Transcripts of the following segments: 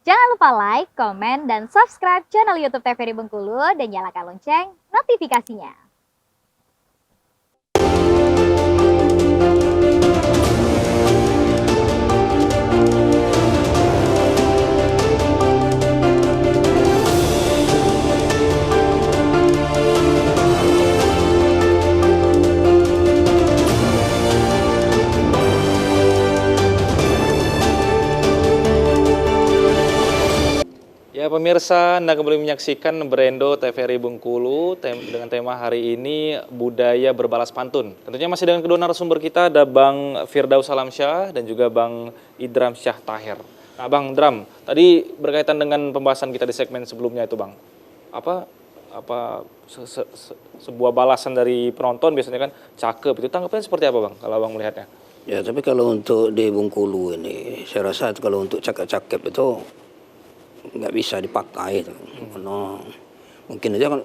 Jangan lupa like, komen, dan subscribe channel YouTube TVRI Bengkulu dan nyalakan lonceng notifikasinya. Ya pemirsa, Anda kembali menyaksikan Berendo TVRI Bengkulu dengan tema hari ini budaya berbalas pantun. Tentunya masih dengan kedua narasumber kita, ada Bang Firdaus Alamsyah dan juga Bang Idram Syah Taher. Nah Bang Idram, tadi berkaitan dengan pembahasan kita di segmen sebelumnya itu Bang. Sebuah balasan dari penonton biasanya kan cakep, itu tanggapannya seperti apa Bang kalau Bang melihatnya? Ya, tapi kalau untuk di Bengkulu ini, saya rasa kalau untuk cakep-cakep itu nggak bisa dipakai itu. Karena mungkin aja kan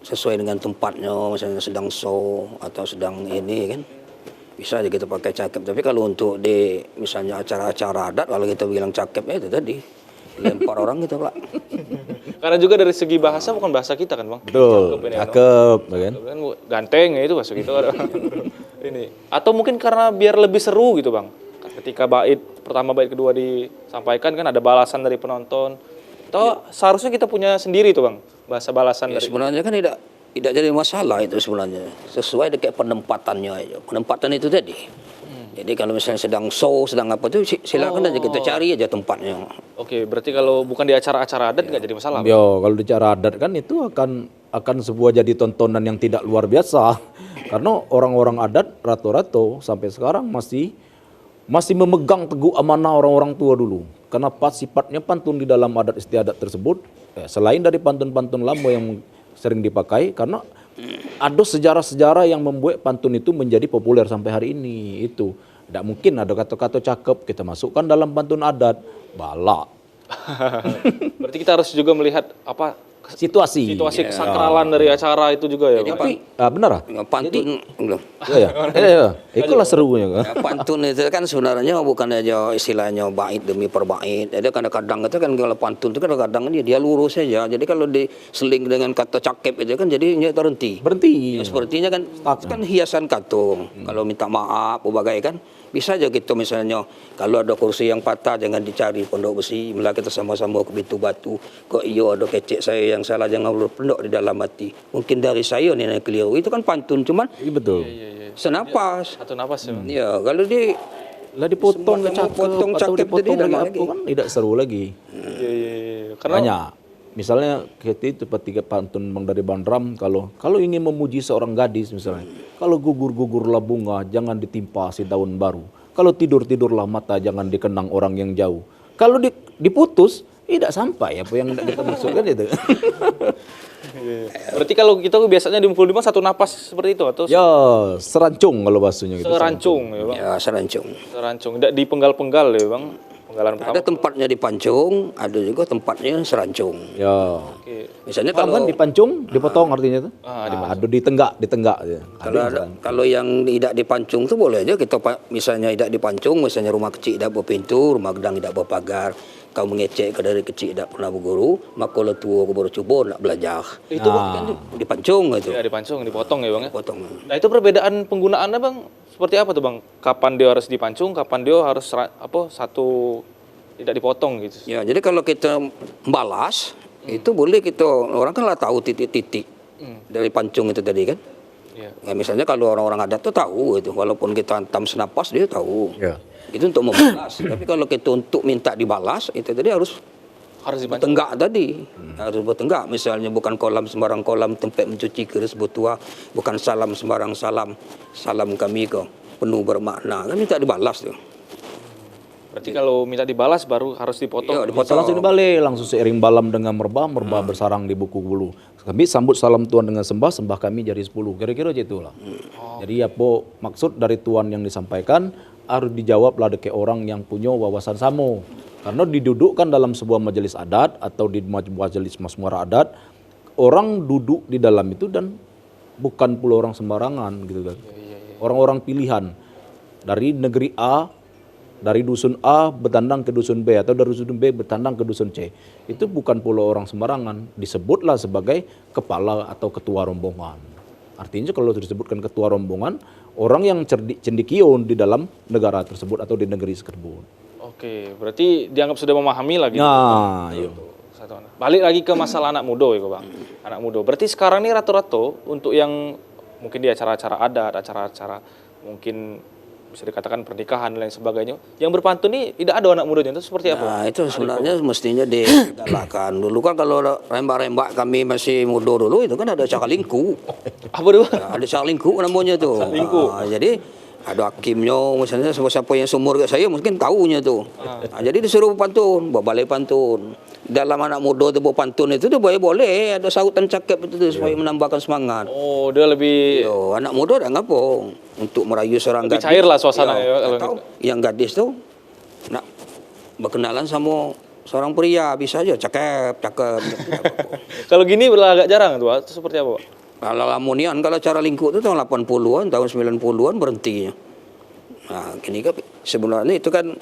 sesuai dengan tempatnya, misalnya sedang show atau sedang ini kan, bisa aja kita pakai cakep. Tapi kalau untuk di misalnya acara-acara adat, kalau kita bilang cakep ya itu tadi lempar orang gitu Pak. Karena juga dari segi bahasa bukan bahasa kita kan Bang? Betul, cakep kan? Kan ganteng ya itu bahasa kita. Ini. Atau mungkin karena biar lebih seru gitu Bang. Ketika bait pertama, bait kedua disampaikan kan ada balasan dari penonton. Atau seharusnya kita punya sendiri tuh Bang, bahasa balasan Ya, dari sebenarnya kan tidak jadi masalah itu sebenarnya. Sesuai dengan penempatannya aja. Penempatan itu tadi. Jadi kalau misalnya sedang show, sedang apa tuh silakan aja kita cari aja tempatnya. Oke, berarti kalau bukan di acara-acara adat nggak jadi masalah. Yo, kalau di cara adat kan itu akan sebuah jadi tontonan yang tidak luar biasa. Karena orang-orang adat rata-rata sampai sekarang masih memegang teguh amanah orang-orang tua dulu. Kenapa sifatnya pantun di dalam adat istiadat tersebut, selain dari pantun-pantun lama yang sering dipakai, karena ada sejarah-sejarah yang membuat pantun itu menjadi populer sampai hari ini. Itu tidak mungkin ada kata-kata cakep kita masukkan dalam pantun adat, balak. Berarti kita harus juga melihat situasi kesakralan dari acara itu juga ya. Tapi benar ah? Pantun belum. Ya. Itulah serunya kan. Ya, pantun itu kan sebenarnya bukan aja istilahnya bait demi perbait. Jadi kadang-kadang itu kan kalau pantun itu kadang-kadang dia lurus saja. Jadi kalau diseling dengan kata cakep itu kan jadinya berhenti. Berhenti. Ya, sepertinya kan hiasan kata. Kalau minta maaf berbagai kan bisa aja gitu misalnya kalau ada kursi yang patah jangan dicari pondok besi, malah kita sama-sama ke pintu batu. Kok iyo ada kecek saya yang salah jangan ulur pondok di dalam hati. Mungkin dari saya nih yang keliru. Itu kan pantun cuman Iya betul. Ya, senapas. satu napas ya Bang. Ya, kalau Lah dipotong ke cakep potong atau cakep dipotong tadi dengan lagi. apa kan tidak seru lagi. Iya. Karena Banyak. Misalnya itu ketika pantun Bang dari Bang Ram, kalau ingin memuji seorang gadis misalnya, kalau gugur-gugurlah bunga jangan ditimpa si daun baru. Kalau tidur-tidurlah mata jangan dikenang orang yang jauh. Kalau diputus tidak sampai apa yang kita maksudkan itu. berarti kalau kita biasanya di Bengkulu satu napas seperti itu atau Ya, serancung kalau bahasanya gitu. serancung ya Bang. Ya, serancung. Serancung, tidak dipenggal-penggal ya Bang. Penggalan pertama. Ada tempatnya dipancung, ada juga tempatnya serancung. Ya. Oke. Misalnya Kalau kan dipancung, dipotong artinya itu. Ada ditenggak ya. kalau yang tidak dipancung tuh boleh aja kita misalnya tidak dipancung, misalnya rumah kecil tidak berpintu, rumah gedang tidak berpagar. Kau mengecek ke dari kecil tidak pernah berguru, maka kalau tua kau baru coba nak belajar. Itu kan dipancung itu. Ya dipancung, dipotong ya Bang ya. Potong. Nah itu perbedaan penggunaannya Bang seperti apa tuh Bang? Kapan dia harus dipancung, kapan dia harus satu tidak dipotong gitu? Ya, jadi kalau kita balas itu boleh kita orang kan lah tahu titik-titik dari pancung itu tadi kan. Iya. Ya, misalnya kalau orang-orang adat tuh tahu itu, walaupun kita hantam senapas dia tahu. Ya. Itu untuk membalas. Tapi kalau kita untuk minta dibalas itu tadi harus Dipancung. bertenggak tadi. Harus bertenggak. Misalnya bukan kolam sembarang kolam tempat mencuci keris butua, bukan salam sembarang salam. Salam kami kok penuh bermakna. Kan minta dibalas tuh. Berarti kalau minta dibalas baru harus dipotong. Iya, dipotong. Langsung dibalik, langsung seiring balam dengan merbah bersarang di buku bulu. Kami sambut salam Tuhan dengan sembah kami jadi 10. Kira-kira aja itulah. Jadi apa maksud dari Tuhan yang disampaikan harus dijawablah ke orang yang punya wawasan samo. Karena didudukkan dalam sebuah majelis adat atau di majelis musyawarah adat, orang duduk di dalam itu dan bukan pula orang sembarangan gitu kan. Orang-orang pilihan dari negeri A Dari dusun A bertandang ke dusun B atau dari dusun B bertandang ke dusun C. Itu bukan pula orang sembarangan, disebutlah sebagai kepala atau ketua rombongan. Artinya kalau disebutkan ketua rombongan, orang yang cendikiawan di dalam negara tersebut atau di negeri tersebut. Oke, berarti dianggap sudah memahami lagi. Nah, iya. Balik lagi ke masalah anak muda ya Bang. Anak muda. Berarti sekarang nih rata-rata untuk yang mungkin di acara-acara adat, acara-acara mungkin bisa dikatakan pernikahan dan lain sebagainya, yang berpantun nih tidak ada anak mudanya, itu seperti apa? Nah, itu sebenarnya mestinya digalakkan. Dulu kan kalau rembak-rembak kami masih muda dulu itu kan ada cakal lingku. Apa dulu? Nah, ada cakal lingku namanya tuh. Lingku. Nah, jadi ada hakimnya, misalnya siapa yang seumur kayak saya mungkin tahunya tuh. Nah, jadi disuruh pantun, bawa balik pantun. Dalam anak muda itu bawa pantun itu tuh boleh ada sautan cakep itu tuh, supaya menambahkan semangat. Oh, dia lebih Yo, anak muda dah ngapa untuk merayu seorang lebih gadis. cair lah suasana ya. Atau yang gadis tuh nak berkenalan sama seorang pria bisa aja cakep. Kalau gini agak jarang tuh, itu seperti apa, Pak? Kalau lamunian, kalau cara lingkup itu tahun 80-an, tahun 90-an berhentinya. Nah, gini kan sebenarnya itu kan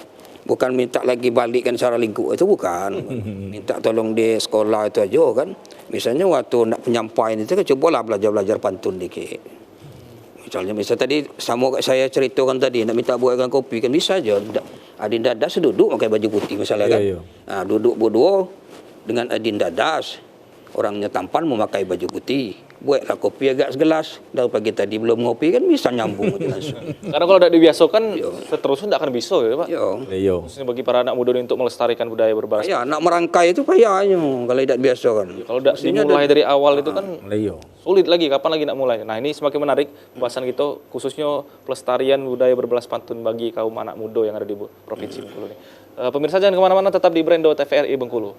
bukan minta lagi balikkan cara lingkup itu bukan. Minta tolong di sekolah itu aja kan. Misalnya waktu nak penyampaian itu kan cobalah belajar-belajar pantun dikit. Misal tadi sama kayak saya ceritakan tadi nak minta buatkan kopi kan bisa aja. Adin Dadas duduk pakai baju putih misalnya kan. Iya. Nah, duduk berdua dengan Adin Dadas. Orangnya tampan memakai baju putih. Buatlah kopi agak segelas. Dari pagi tadi belum ngopi kan bisa nyambung aja langsung. Karena kalau tidak dibiasakan seterusnya tidak akan bisa ya, Pak. Yo. Iya. Khususnya bagi para anak muda ini untuk melestarikan budaya berbalas. Ya, nak merangkai itu payahnya kalau tidak biasa kan. Kalau tidak dimulai dari awal itu kan Iya. sulit lagi, kapan lagi nak mulai. Nah, ini semakin menarik pembahasan kita khususnya pelestarian budaya berbalas pantun bagi kaum anak muda yang ada di Provinsi Bengkulu ini. Pemirsa jangan kemana-mana, tetap di Brendo TVRI Bengkulu.